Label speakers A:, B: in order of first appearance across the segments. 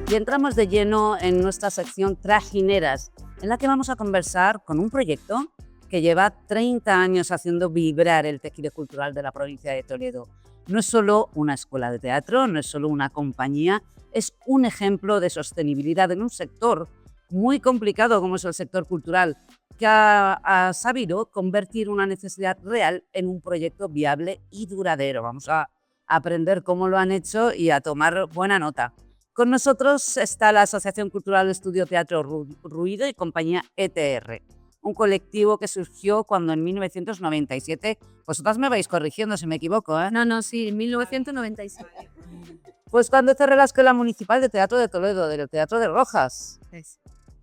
A: Y entramos de lleno en nuestra sección Trajineras, en la que vamos a conversar con un proyecto que lleva 30 años haciendo vibrar el tejido cultural de la provincia de Toledo. No es solo una escuela de teatro, no es solo una compañía, es un ejemplo de sostenibilidad en un sector muy complicado como es el sector cultural, que ha sabido convertir una necesidad real en un proyecto viable y duradero. Vamos a aprender cómo lo han hecho y a tomar buena nota. Con nosotros está la Asociación Cultural Estudio Teatro Ruido y compañía ETR, un colectivo que surgió cuando en 1997, vosotras me vais corrigiendo si me equivoco, ¿eh?
B: No, sí, en 1997.
A: Pues cuando cerré la Escuela Municipal de Teatro de Toledo, del Teatro de Rojas.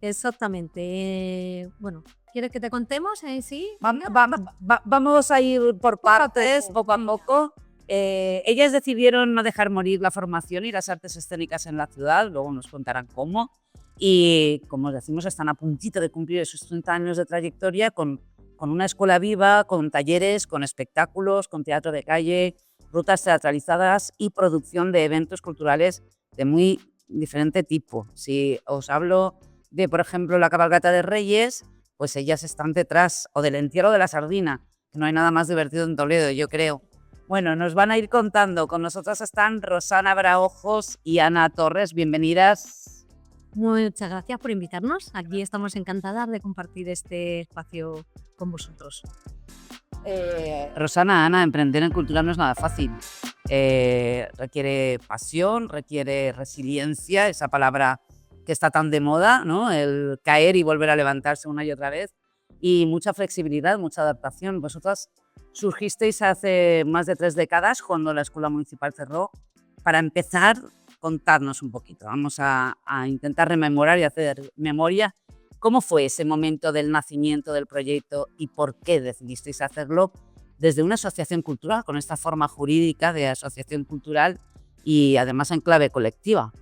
B: Exactamente. Bueno, ¿quieres que te contemos? Sí.
A: Vamos a ir por partes, poco a poco. Ellas decidieron no dejar morir la formación y las artes escénicas en la ciudad, luego nos contarán cómo. Y como os decimos, están a puntito de cumplir esos 30 años de trayectoria con una escuela viva, con talleres, con espectáculos, con teatro de calle, rutas teatralizadas y producción de eventos culturales de muy diferente tipo. Si os hablo de, por ejemplo, la cabalgata de Reyes, pues ellas están detrás, o del entierro de la sardina, que no hay nada más divertido en Toledo, yo creo. Bueno, nos van a ir contando. Con nosotras están Rosana Braojos y Ana Torres. Bienvenidas.
B: Muchas gracias por invitarnos. Aquí estamos encantadas de compartir este espacio con vosotros.
A: Rosana, Ana, emprender en cultura no es nada fácil. Requiere pasión, requiere resiliencia, esa palabra que está tan de moda, ¿no? El caer y volver a levantarse una y otra vez. Y mucha flexibilidad, mucha adaptación. Vosotras surgisteis hace más de 3 décadas cuando la Escuela Municipal cerró. Para empezar, contadnos un poquito. Vamos a intentar rememorar y hacer memoria. ¿Cómo fue ese momento del nacimiento del proyecto y por qué decidisteis hacerlo desde una asociación cultural, con esta forma jurídica de asociación cultural y además en clave colectiva?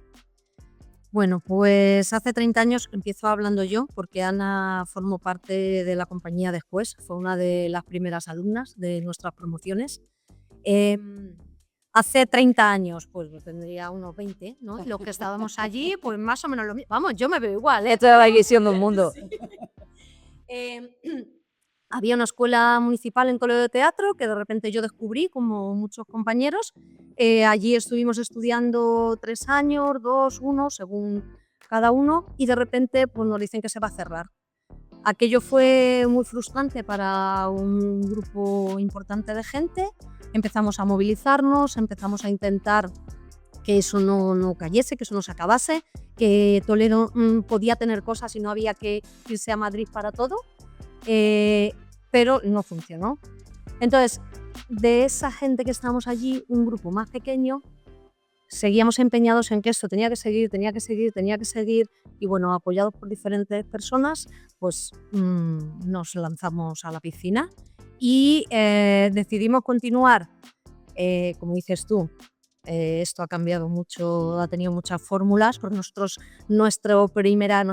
B: Bueno, pues hace 30 años empiezo hablando yo, porque Ana formó parte de la compañía después, fue una de las primeras alumnas de nuestras promociones. Hace 30 años, pues tendría unos 20, ¿no? Los que estábamos allí, pues más o menos lo mismo. Vamos, yo me veo igual, ¿eh?
A: Toda la visión del mundo.
B: Sí. Había una escuela municipal en Toledo de teatro que de repente yo descubrí, como muchos compañeros. Allí estuvimos estudiando 3 años, 2, 1, según cada uno, y de repente pues, nos dicen que se va a cerrar. Aquello fue muy frustrante para un grupo importante de gente. Empezamos a movilizarnos, empezamos a intentar que eso no cayese, que eso no se acabase, que Toledo podía tener cosas y no había que irse a Madrid para todo. Pero no funcionó. Entonces, de esa gente que estábamos allí, un grupo más pequeño, seguíamos empeñados en que esto tenía que seguir, y bueno, apoyados por diferentes personas, pues nos lanzamos a la piscina y decidimos continuar, como dices tú. Esto ha cambiado mucho, ha tenido muchas fórmulas, porque nosotros nuestra primera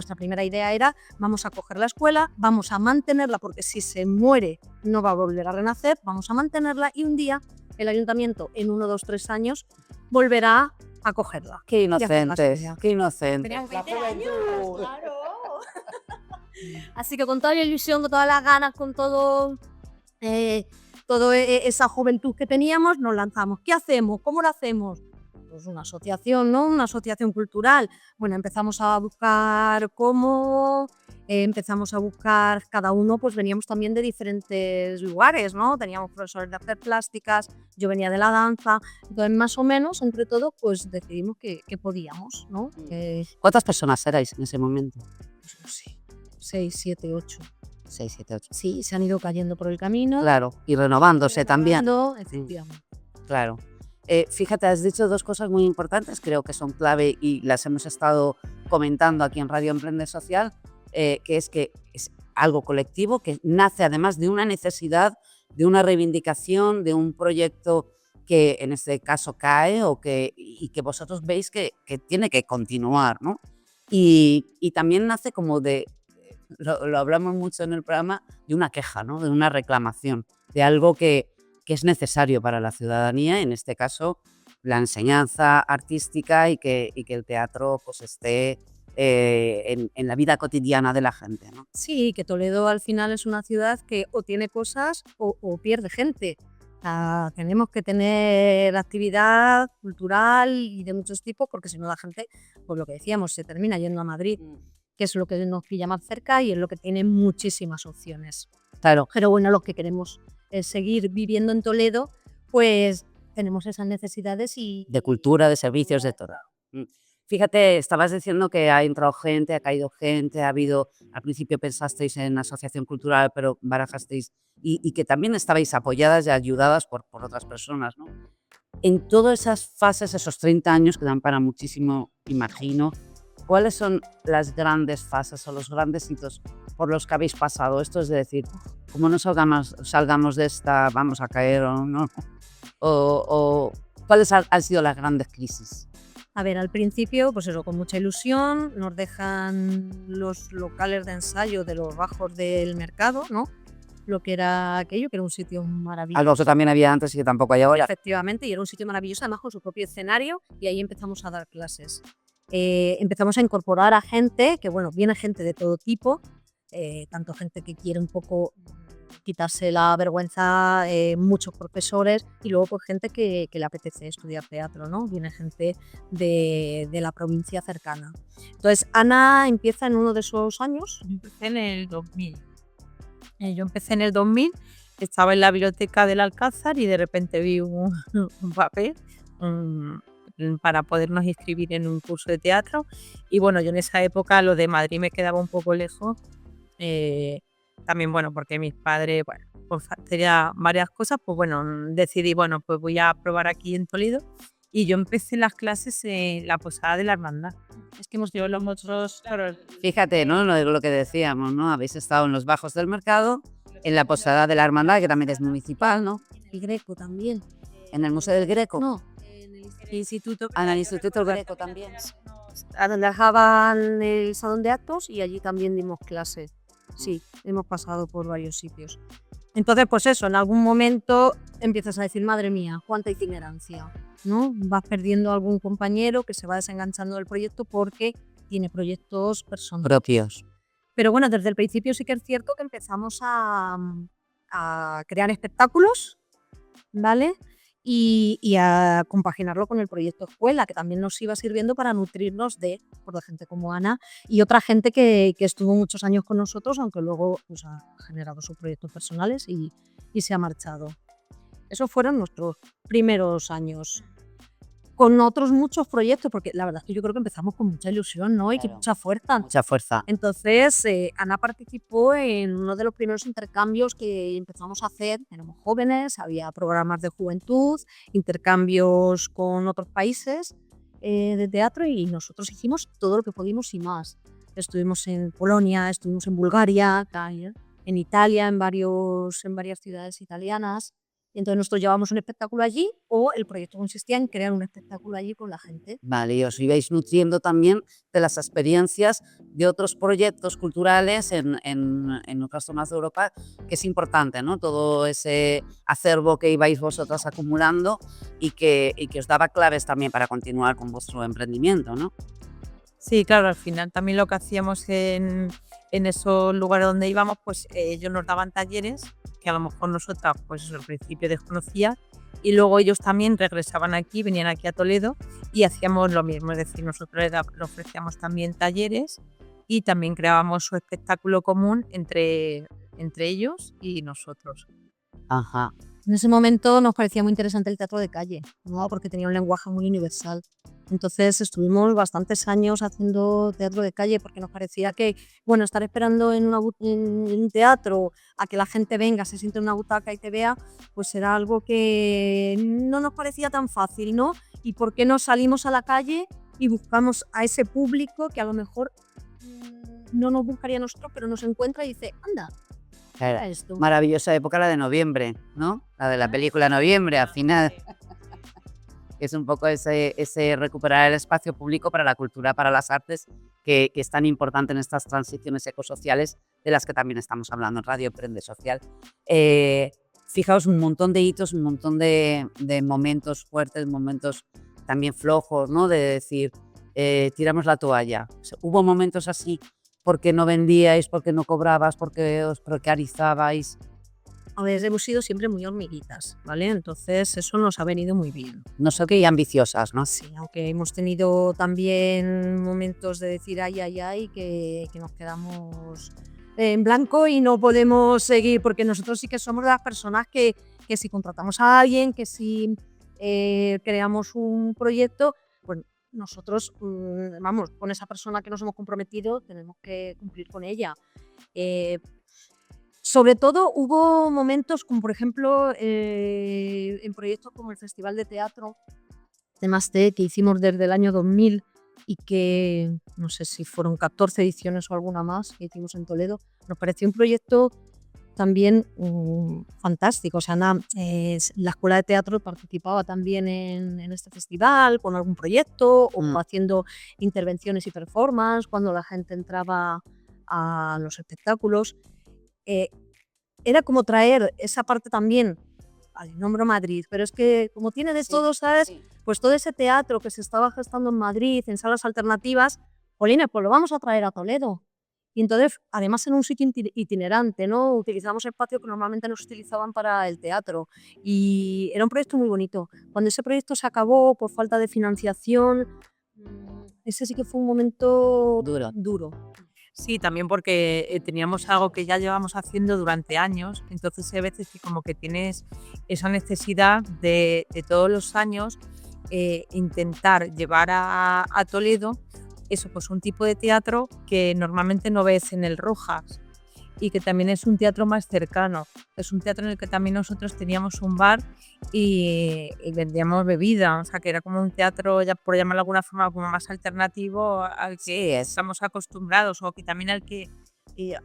B: idea era: vamos a coger la escuela, vamos a mantenerla, porque si se muere no va a volver a renacer, vamos a mantenerla y un día el ayuntamiento en 1, 2, 3 años volverá a cogerla.
A: Qué inocentes, qué inocentes.
B: Teníamos 20 años, claro. Así que con toda la ilusión, con todas las ganas, con todo... toda esa juventud que teníamos, nos lanzamos. ¿Qué hacemos? ¿Cómo lo hacemos? Pues una asociación, ¿no? Una asociación cultural. Bueno, empezamos a buscar cómo, empezamos a buscar, cada uno pues veníamos también de diferentes lugares, ¿no? Teníamos profesores de artes plásticas, yo venía de la danza, entonces más o menos, entre todos, pues decidimos que podíamos, ¿no?
A: ¿Cuántas personas erais en ese momento?
B: Pues no sé, 6, 7, 8.
A: 6, 7, 8.
B: Sí, se han ido cayendo por el camino.
A: Claro, y renovándose también.
B: Efectivamente.
A: Claro. Fíjate, has dicho 2 cosas muy importantes, creo que son clave y las hemos estado comentando aquí en Radio Emprende Social, que es algo colectivo, que nace además de una necesidad, de una reivindicación, de un proyecto que en este caso cae y que vosotros veis que tiene que continuar, ¿no? Y también nace como de, lo hablamos mucho en el programa, de una queja, ¿no? De una reclamación, de algo que es necesario para la ciudadanía, en este caso la enseñanza artística y que el teatro pues esté en la vida cotidiana de la gente, ¿no?
B: Sí, que Toledo al final es una ciudad que o tiene cosas o pierde gente. Tenemos que tener actividad cultural y de muchos tipos, porque si no la gente, pues lo que decíamos, se termina yendo a Madrid, que es lo que nos pilla más cerca y es lo que tiene muchísimas opciones.
A: Claro.
B: Pero bueno, los que queremos seguir viviendo en Toledo, pues tenemos esas necesidades y...
A: De cultura, de servicios, de todo. Fíjate, estabas diciendo que ha entrado gente, ha caído gente, ha habido, al principio pensasteis en asociación cultural, pero barajasteis y que también estabais apoyadas y ayudadas por otras personas, ¿no? En todas esas fases, esos 30 años que dan para muchísimo, imagino, ¿cuáles son las grandes fases o los grandes hitos por los que habéis pasado? Esto es decir, ¿cómo no salgamos de esta, vamos a caer o no? O ¿cuáles han sido las grandes crisis?
B: A ver, al principio, pues eso, con mucha ilusión, nos dejan los locales de ensayo de los bajos del mercado, ¿no? Lo que era aquello, que era un sitio maravilloso.
A: Algo que también había antes y que tampoco hay ahora.
B: Efectivamente, y era un sitio maravilloso, además con su propio escenario, y ahí empezamos a dar clases. Empezamos a incorporar a gente, que bueno, viene gente de todo tipo, tanto gente que quiere un poco quitarse la vergüenza, muchos profesores y luego pues gente que le apetece estudiar teatro, ¿no? Viene gente de la provincia cercana. Entonces Ana empieza en uno de esos años.
C: Yo empecé en el 2000, estaba en la biblioteca del Alcázar y de repente vi un papel para podernos inscribir en un curso de teatro y bueno, yo en esa época lo de Madrid me quedaba un poco lejos. También, bueno, porque mis padres, bueno, pues tenía varias cosas, pues bueno, decidí, bueno, pues voy a probar aquí en Toledo y yo empecé las clases en la Posada de la Hermandad. Es que hemos llevado los otros, claro.
A: Fíjate, ¿no? Lo que decíamos, ¿no? Habéis estado en los bajos del mercado, en la Posada de la Hermandad, que también es municipal, ¿no?
B: El Greco también.
A: En el Museo del Greco.
B: No, en el Instituto.
A: En el Instituto del Greco también.
B: A donde dejaban el salón de actos y allí también dimos clases. Sí, hemos pasado por varios sitios. Entonces, pues eso, en algún momento empiezas a decir, madre mía, cuánta itinerancia, ¿no? Vas perdiendo a algún compañero que se va desenganchando del proyecto porque tiene proyectos personales.
A: Propios.
B: Pero bueno, desde el principio sí que es cierto que empezamos a crear espectáculos, ¿vale? Y a compaginarlo con el proyecto escuela, que también nos iba sirviendo para nutrirnos de gente como Ana y otra gente que estuvo muchos años con nosotros, aunque luego pues, ha generado sus proyectos personales y se ha marchado. Esos fueron nuestros primeros años. Con otros muchos proyectos, porque la verdad es que yo creo que empezamos con mucha ilusión, ¿no? Y
A: Claro.
B: con mucha fuerza.
A: Mucha fuerza.
B: Entonces, Ana participó en uno de los primeros intercambios que empezamos a hacer. Éramos jóvenes, había programas de juventud, intercambios con otros países de teatro y nosotros hicimos todo lo que pudimos y más. Estuvimos en Polonia, estuvimos en Bulgaria, en Italia, en varias ciudades italianas. Y entonces nosotros llevábamos un espectáculo allí o el proyecto consistía en crear un espectáculo allí con la gente.
A: Vale, y os ibais nutriendo también de las experiencias de otros proyectos culturales en otras zonas de Europa, que es importante, ¿no? Todo ese acervo que ibais vosotras acumulando y que os daba claves también para continuar con vuestro emprendimiento, ¿no?
C: Sí, claro, al final también lo que hacíamos en esos lugares donde íbamos, pues ellos nos daban talleres que a lo mejor nosotras pues al principio desconocía y luego ellos también regresaban aquí, venían aquí a Toledo y hacíamos lo mismo, es decir, nosotros les ofrecíamos también talleres y también creábamos su espectáculo común entre ellos y nosotros.
A: Ajá.
B: En ese momento nos parecía muy interesante el teatro de calle, ¿no? Porque tenía un lenguaje muy universal. Entonces estuvimos bastantes años haciendo teatro de calle porque nos parecía que, bueno, estar esperando en un teatro a que la gente venga, se siente en una butaca y te vea, pues era algo que no nos parecía tan fácil, ¿no? ¿Y por qué no salimos a la calle y buscamos a ese público que a lo mejor no nos buscaría a nosotros, pero nos encuentra y dice, anda,
A: Claro.
B: mira esto.
A: Maravillosa época la de noviembre, ¿no? La de la película Noviembre, al final. Es un poco ese recuperar el espacio público para la cultura, para las artes, que es tan importante en estas transiciones ecosociales de las que también estamos hablando en Radio Emprende Social. fijaos, un montón de hitos, un montón de momentos fuertes, momentos también flojos, ¿no? De decir, tiramos la toalla. O sea, hubo momentos así porque no vendíais, porque no cobrabas, porque os precarizabais.
B: A ver, hemos sido siempre muy hormiguitas, ¿vale? Entonces eso nos ha venido muy bien.
A: No sé qué, y ambiciosas, ¿no?
B: Sí, aunque hemos tenido también momentos de decir ay, ay, ay, que nos quedamos en blanco y no podemos seguir, porque nosotros sí que somos de las personas que si contratamos a alguien, que si creamos un proyecto, pues nosotros, vamos, con esa persona que nos hemos comprometido, tenemos que cumplir con ella. Sobre todo hubo momentos como por ejemplo en proyectos como el Festival de Teatro de Masté, que hicimos desde el año 2000 y que no sé si fueron 14 ediciones o alguna más que hicimos en Toledo. Nos pareció un proyecto también fantástico. O sea, la Escuela de Teatro participaba también en este festival con algún proyecto o haciendo intervenciones y performance cuando la gente entraba a los espectáculos. Era como traer esa parte también, nombro Madrid, pero es que como tiene de todo, ¿sabes? Sí. Pues todo ese teatro que se estaba gestando en Madrid, en salas alternativas, jolines, pues lo vamos a traer a Toledo. Y entonces, además en un sitio itinerante, ¿no? Utilizamos espacios que normalmente no se utilizaban para el teatro. Y era un proyecto muy bonito. Cuando ese proyecto se acabó por falta de financiación, ese sí que fue un momento duro.
C: Sí, también porque teníamos algo que ya llevamos haciendo durante años, entonces hay veces que como que tienes esa necesidad de todos los años intentar llevar a Toledo eso, pues un tipo de teatro que normalmente no ves en el Rojas y que también es un teatro más cercano. Es un teatro en el que también nosotros teníamos un bar y vendíamos bebida, o sea que era como un teatro, ya por llamarlo de alguna forma, como más alternativo al que estamos acostumbrados o que también al que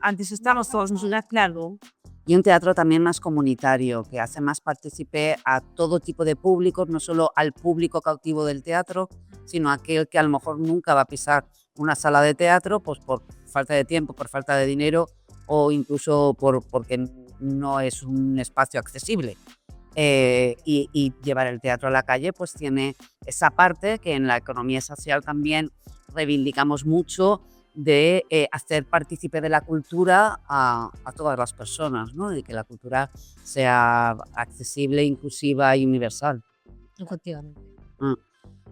C: antes estábamos todos, claro.
A: Y un teatro también más comunitario, que hace más partícipe a todo tipo de públicos, no solo al público cautivo del teatro, sino a aquel que a lo mejor nunca va a pisar una sala de teatro, pues por falta de tiempo, por falta de dinero o incluso porque no es un espacio accesible. Y llevar el teatro a la calle pues tiene esa parte que en la economía social también reivindicamos mucho, de hacer partícipe de la cultura a todas las personas, ¿no? De que la cultura sea accesible, inclusiva y universal.
B: Efectivamente.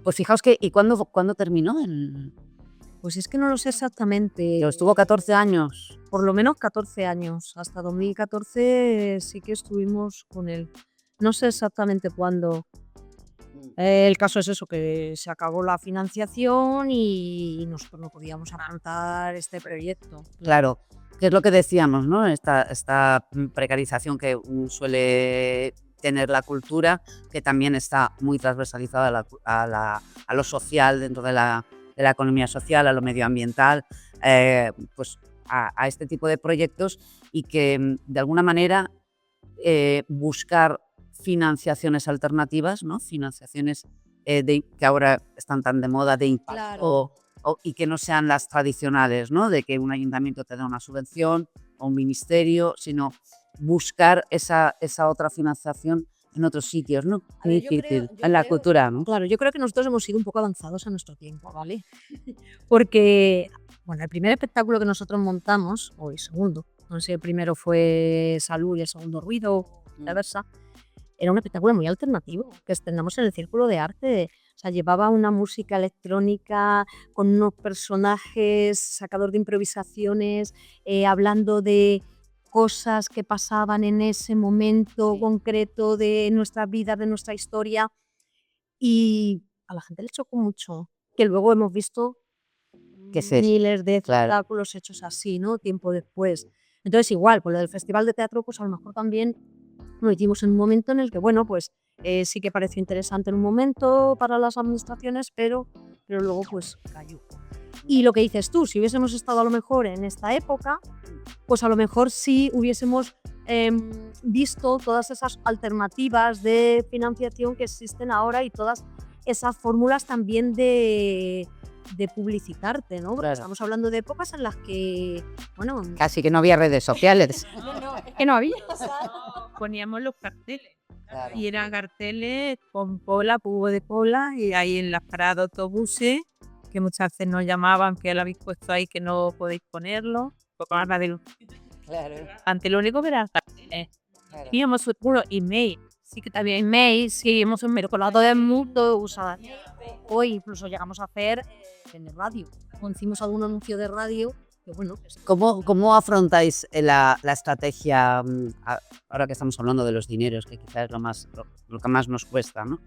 A: Pues fijaos que, ¿y cuándo terminó?
B: Pues es que no lo sé exactamente.
A: Pero estuvo 14 años.
B: Por lo menos 14 años. Hasta 2014 sí que estuvimos con él. No sé exactamente cuándo. El caso es eso, que se acabó la financiación y nosotros no podíamos afrontar este proyecto.
A: Claro, que es lo que decíamos, ¿no? Esta precarización que suele tener la cultura, que también está muy transversalizada a lo social dentro de la economía social, a lo medioambiental, pues a este tipo de proyectos y que de alguna manera buscar financiaciones alternativas, ¿no? Financiaciones que ahora están tan de moda de impacto, claro. Y que no sean las tradicionales, ¿no? De que un ayuntamiento te da una subvención o un ministerio, sino buscar esa otra financiación en otros sitios, ¿no? Muy difícil, en la cultura, ¿no?
B: Claro, yo creo que nosotros hemos sido un poco avanzados a nuestro tiempo, ¿vale? Porque, bueno, el primer espectáculo que nosotros montamos, o el segundo, no sé si el primero fue Salud y el segundo Ruido, viceversa, era un espectáculo muy alternativo, que estrenamos en el Círculo de Arte. O sea, llevaba una música electrónica con unos personajes, sacador de improvisaciones, hablando de cosas que pasaban en ese momento concreto de nuestra vida, de nuestra historia. Y a la gente le chocó mucho, que luego hemos visto miles de espectáculos hechos así, ¿no? Tiempo después. Entonces, igual, por lo del Festival de Teatro, pues a lo mejor también lo hicimos en un momento en el que, bueno, pues sí que pareció interesante en un momento para las administraciones, pero luego pues cayó. Y lo que dices tú, si hubiésemos estado a lo mejor en esta época, pues a lo mejor sí hubiésemos visto todas esas alternativas de financiación que existen ahora y todas esas fórmulas también de publicitarte, ¿no? Porque claro, estamos hablando de épocas en las que, bueno...
A: Casi que no había redes sociales.
B: No, es que no había.
C: poníamos los carteles.
A: Claro.
C: Y eran carteles con cola, cubo de cola, y ahí en las paradas de autobuses, que muchas veces nos llamaban que lo habéis puesto ahí, que no podéis ponerlo. Porque ahora
A: Claro,
C: antes lo único que eran carteles.
A: claro.
C: Teníamos unos email. Sí que también
B: Email, sí, hemos con todo el mundo usaba. Hoy incluso llegamos a hacer en el radio. Hicimos algún anuncio de radio que bueno, pues,
A: ¿Cómo afrontáis la estrategia, ahora que estamos hablando de los dineros, que quizás es lo que más nos cuesta, ¿no?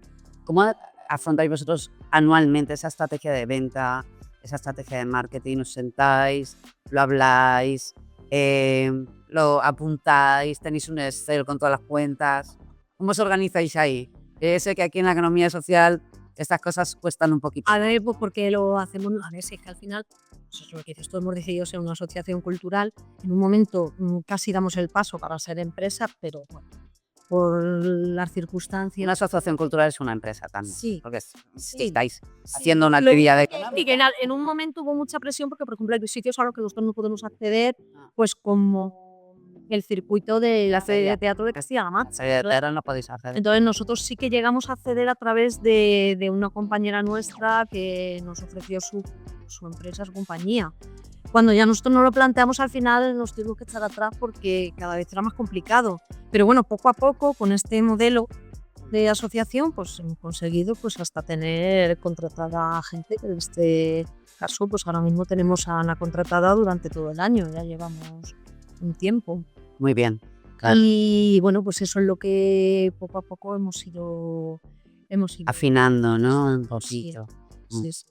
A: ¿Cómo afrontáis vosotros anualmente esa estrategia de venta, esa estrategia de marketing? ¿Os sentáis, lo habláis, lo apuntáis, tenéis un Excel con todas las cuentas? ¿Cómo os organizáis ahí? Sé que aquí en la economía social estas cosas cuestan un poquito.
B: a ver, pues porque lo hacemos, a ver, si es que al final, pues es lo que dices, todos hemos decidido ser una asociación cultural. En un momento casi damos el paso para ser empresa, pero bueno, por las circunstancias.
A: Una asociación cultural es una empresa también.
B: Sí.
A: Porque
B: Sí.
A: estáis haciendo una actividad económica.
B: Sí, que en un momento hubo mucha presión porque, por ejemplo, hay sitios a los que nosotros no podemos acceder,
A: Ah.
B: pues como el circuito de la Feria
A: Feria.
B: de Teatro de Castilla-La Mancha.
A: Ahora no podéis hacer.
B: Entonces nosotros sí que llegamos a acceder a través de una compañera nuestra que nos ofreció su empresa, su compañía. Cuando ya nosotros nos lo planteamos, al final nos tuvimos que echar atrás porque cada vez era más complicado. Pero bueno, poco a poco, con este modelo de asociación, pues hemos conseguido pues hasta tener contratada a gente, que en este caso pues ahora mismo tenemos a Ana contratada durante todo el año, ya llevamos un tiempo.
A: Muy bien. Claro.
B: Y bueno, pues eso es lo que poco a poco hemos ido
A: Afinando, ¿no? Un
B: Sí,
A: poquito.
B: sí, sí.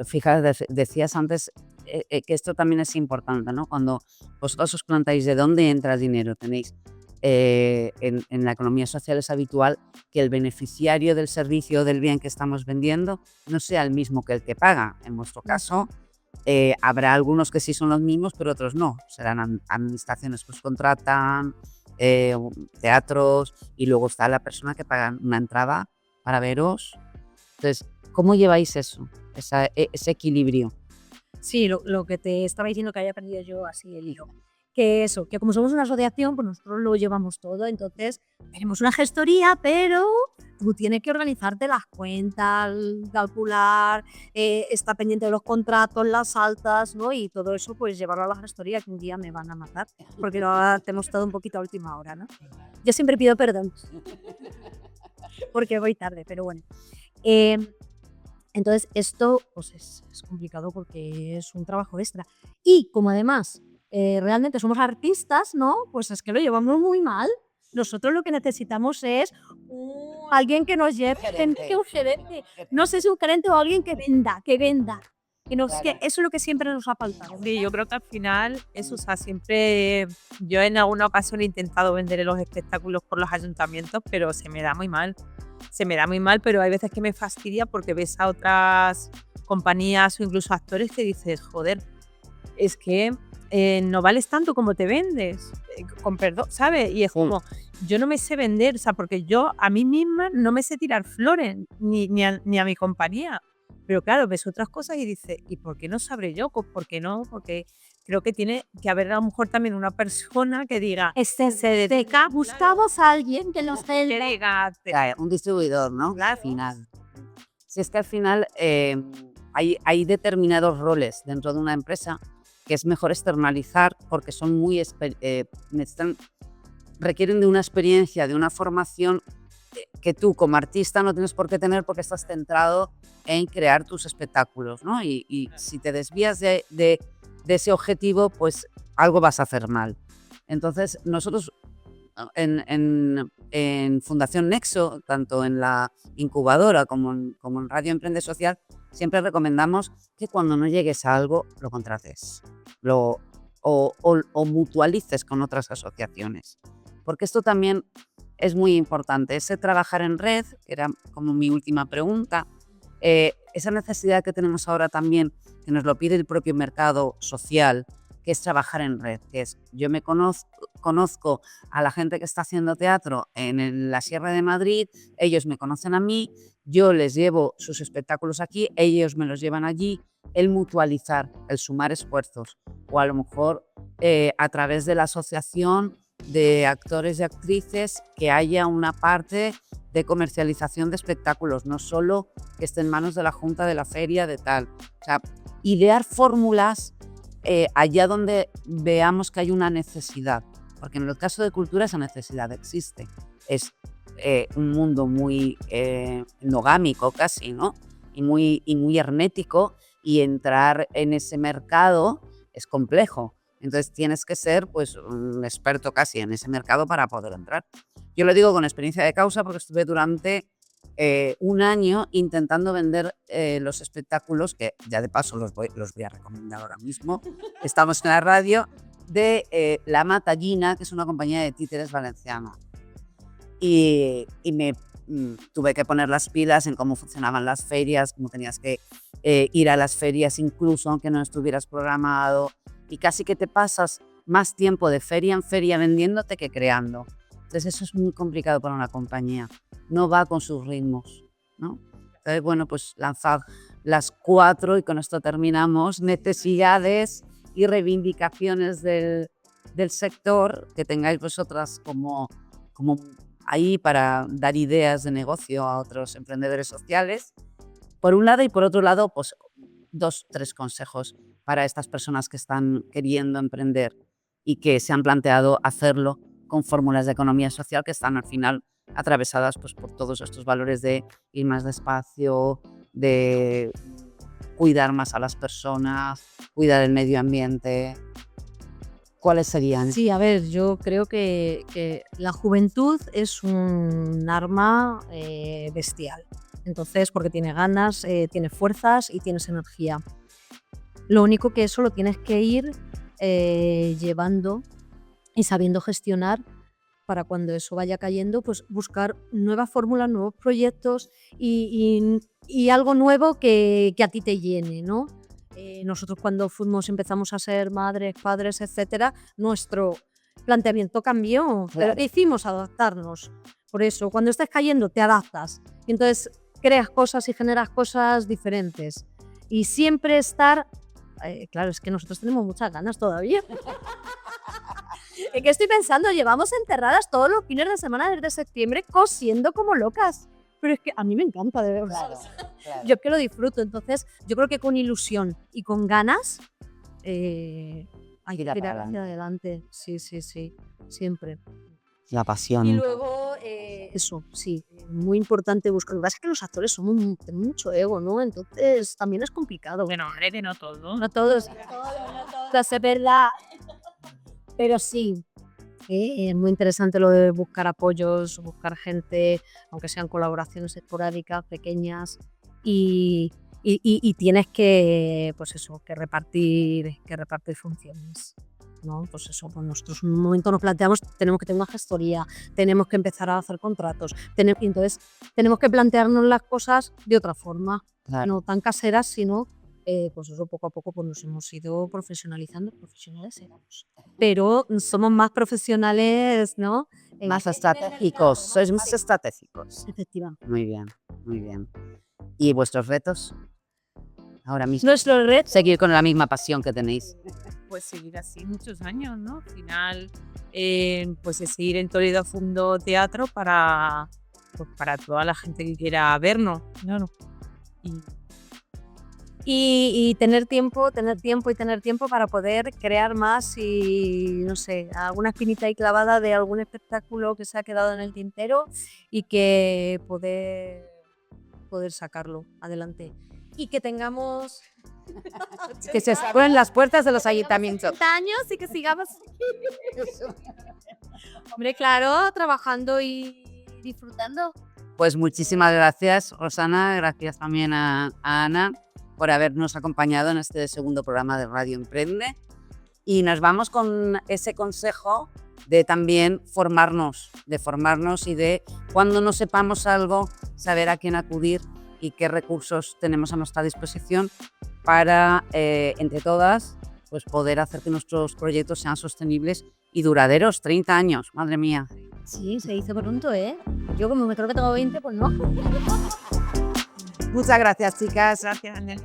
A: Fíjate, decías antes que esto también es importante, ¿no? Cuando vosotros os planteáis de dónde entra el dinero, tenéis en la economía social es habitual que el beneficiario del servicio o del bien que estamos vendiendo no sea el mismo que el que paga. En vuestro caso, habrá algunos que sí son los mismos, pero otros no. Serán administraciones que os contratan, teatros, y luego está la persona que paga una entrada para veros. Entonces, ¿cómo lleváis eso, ese equilibrio?
B: Sí, lo que te estaba diciendo, que había aprendido yo así el hilo. Que eso, que como somos una asociación, pues nosotros lo llevamos todo. Entonces, tenemos una gestoría, pero tú tienes que organizarte las cuentas, calcular, estar pendiente de los contratos, las altas, ¿no? Y todo eso, pues llevarlo a la gestoría, que un día me van a matar, porque lo hacemos todo un poquito a última hora, ¿no? Yo siempre pido perdón, porque voy tarde, pero bueno. Entonces, esto pues es complicado porque es un trabajo extra. Y como además realmente somos artistas, ¿no? Pues es que lo llevamos muy mal. Nosotros lo que necesitamos es alguien que nos lleve, un gerente. No sé si un gerente o alguien que venda. Que eso es lo que siempre nos ha faltado.
C: Sí, yo creo que al final eso, o sea, siempre yo en alguna ocasión he intentado vender los espectáculos por los ayuntamientos, pero se me da muy mal. Pero hay veces que me fastidia porque ves a otras compañías o incluso actores que dices, joder, es que no vales tanto como te vendes, con perdón, ¿sabes? Y es como, yo no me sé vender, o sea, porque yo a mí misma no me sé tirar flores, ni a mi compañía. Pero claro, ves otras cosas y dices, ¿y por qué no sabré yo? ¿Por qué no? Porque creo que tiene que haber a lo mejor también una persona que diga,
B: buscamos a alguien que nos
C: que diga,
A: Un distribuidor, ¿no? Al final. Si es que al final hay determinados roles dentro de una empresa que es mejor externalizar porque son requieren de una experiencia, de una formación que tú como artista no tienes por qué tener porque estás centrado en crear tus espectáculos, ¿no? Y si te desvías de ese objetivo, pues algo vas a hacer mal. Entonces, nosotros en Fundación Nexo, tanto en la incubadora como en Radio Emprende Social, siempre recomendamos que cuando no llegues a algo, lo contrates o mutualices con otras asociaciones. Porque esto también es muy importante. Ese trabajar en red, que era como mi última pregunta, esa necesidad que tenemos ahora también, que nos lo pide el propio mercado social, que es trabajar en red, que es yo me conozco a la gente que está haciendo teatro en la Sierra de Madrid, ellos me conocen a mí, yo les llevo sus espectáculos aquí, ellos me los llevan allí, el mutualizar, el sumar esfuerzos, o a lo mejor a través de la asociación de actores y actrices, que haya una parte de comercialización de espectáculos, no solo que esté en manos de la Junta de la Feria, de tal. O sea, idear fórmulas allá donde veamos que hay una necesidad, porque en el caso de cultura esa necesidad existe. Es un mundo muy endogámico casi, ¿no? Y muy hermético, y entrar en ese mercado es complejo. Entonces tienes que ser pues un experto casi en ese mercado para poder entrar. Yo lo digo con experiencia de causa porque estuve durante un año intentando vender los espectáculos, que ya de paso los voy a recomendar ahora mismo. Estamos en la radio, de La Matallina, que es una compañía de títeres valenciana. Y me tuve que poner las pilas en cómo funcionaban las ferias, cómo tenías que ir a las ferias incluso aunque no estuvieras programado, y casi que te pasas más tiempo de feria en feria vendiéndote que creando. Entonces eso es muy complicado para una compañía, no va con sus ritmos, ¿no? Entonces, bueno, pues lanzad las 4 y con esto terminamos, necesidades y reivindicaciones del sector que tengáis vosotras como ahí para dar ideas de negocio a otros emprendedores sociales, por un lado, y por otro lado, pues 2, 3 consejos para estas personas que están queriendo emprender y que se han planteado hacerlo con fórmulas de economía social que están al final atravesadas pues, por todos estos valores de ir más despacio, de cuidar más a las personas, cuidar el medio ambiente. ¿Cuáles serían?
B: Sí, a ver, yo creo que la juventud es un arma bestial. Entonces, porque tiene ganas, tiene fuerzas y tienes energía. Lo único que eso lo tienes que ir llevando y sabiendo gestionar para cuando eso vaya cayendo, pues buscar nuevas fórmulas, nuevos proyectos y algo nuevo que a ti te llene, ¿no? Nosotros cuando empezamos a ser madres, padres, etcétera, nuestro planteamiento cambió,
A: Claro.
B: pero hicimos adaptarnos. Por eso, cuando estés cayendo, te adaptas. Y entonces creas cosas y generas cosas diferentes. Y siempre estar... claro, es que nosotros tenemos muchas ganas todavía. Es que estoy pensando, llevamos enterradas todos los fines de semana desde septiembre cosiendo como locas. Pero es que a mí me encanta, de verdad.
A: Claro.
B: Yo que lo disfruto, entonces yo creo que con ilusión y con ganas hay que
A: Tirar
B: tirar
A: para
B: hacia adelante. Sí, siempre.
A: La pasión.
B: Y luego, eso, sí, muy importante buscar. Lo que pasa es que los actores tenemos mucho ego, ¿no? Entonces también es complicado.
C: Bueno, hombre, que no todo.
B: No todos, es verdad. Pero sí, es muy interesante lo de buscar apoyos, buscar gente, aunque sean colaboraciones esporádicas, pequeñas, y tienes que, pues eso, que repartir funciones, ¿no? Pues eso, pues nosotros en un momento nos planteamos, tenemos que tener una gestoría, tenemos que empezar a hacer contratos, y entonces tenemos que plantearnos las cosas de otra forma,
A: Claro.
B: no tan caseras, sino pues eso poco a poco pues nos hemos ido profesionalizando, profesionales éramos, pero somos más profesionales, ¿no?
A: Más estratégicos, sois más estratégicos.
B: Efectivamente.
A: Muy bien, muy bien. ¿Y vuestros retos? Ahora mismo.
B: Nuestro reto,
A: Seguir con la misma pasión que tenéis.
C: Pues seguir así muchos años, ¿no? Al final, pues es seguir en Toledo Fundo Teatro para toda la gente que quiera vernos, claro.
B: y tener tiempo para poder crear más y, no sé, alguna espinita ahí clavada de algún espectáculo que se ha quedado en el tintero y que poder sacarlo adelante. Y que tengamos
A: Que se abren las puertas de los ayuntamientos.
B: 30 años y que sigamos, hombre, claro, trabajando y disfrutando.
A: Pues muchísimas gracias, Rosana. Gracias también a Ana por habernos acompañado en este segundo programa de Radio Emprende. Y nos vamos con ese consejo de también formarnos y de cuando no sepamos algo, saber a quién acudir y qué recursos tenemos a nuestra disposición para, entre todas, pues poder hacer que nuestros proyectos sean sostenibles y duraderos. 30 años, madre mía.
B: Sí, se hizo pronto, ¿eh? Yo como me creo que tengo 20, pues no.
A: Muchas gracias, chicas.
C: Gracias, Anel.